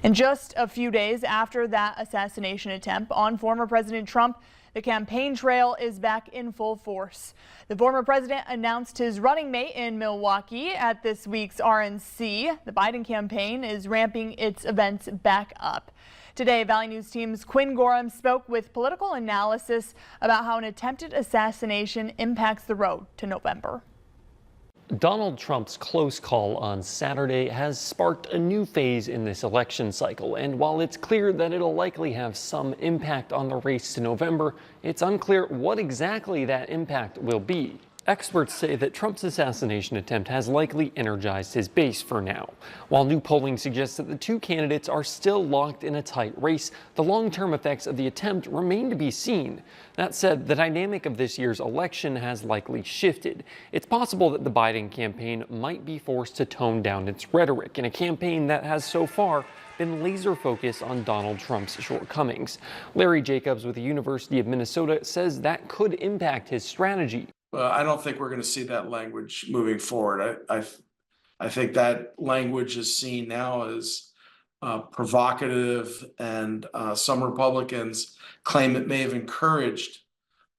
And just a few days after that assassination attempt on former President Trump, the campaign trail is back in full force. The former president announced his running mate in Milwaukee at this week's RNC. The Biden campaign is ramping its events back up. Today, Valley News Team's Quinn Gorham spoke with political analysis about how an attempted assassination impacts the road to November. Donald Trump's close call on Saturday has sparked a new phase in this election cycle, and while it's clear that it'll likely have some impact on the race to November, it's unclear what exactly that impact will be. Experts say that Trump's assassination attempt has likely energized his base for now. While new polling suggests that the two candidates are still locked in a tight race, the long-term effects of the attempt remain to be seen. That said, the dynamic of this year's election has likely shifted. It's possible that the Biden campaign might be forced to tone down its rhetoric in a campaign that has so far been laser focused on Donald Trump's shortcomings. Larry Jacobs with the University of Minnesota says that could impact his strategy. I don't think we're going to see that language moving forward. I think that language is seen now as provocative, and some Republicans claim it may have encouraged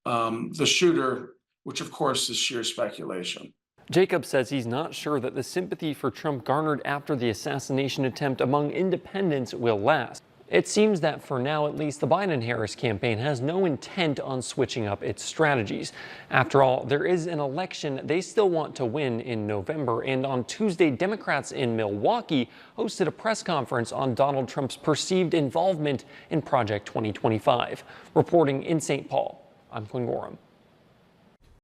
the shooter, which of course is sheer speculation. Jacobs says he's not sure that the sympathy for Trump garnered after the assassination attempt among independents will last. It seems that for now, at least, the Biden-Harris campaign has no intent on switching up its strategies. After all, there is an election they still want to win in November, and on Tuesday, Democrats in Milwaukee hosted a press conference on Donald Trump's perceived involvement in Project 2025. Reporting in St. Paul, I'm Quinn Gorham.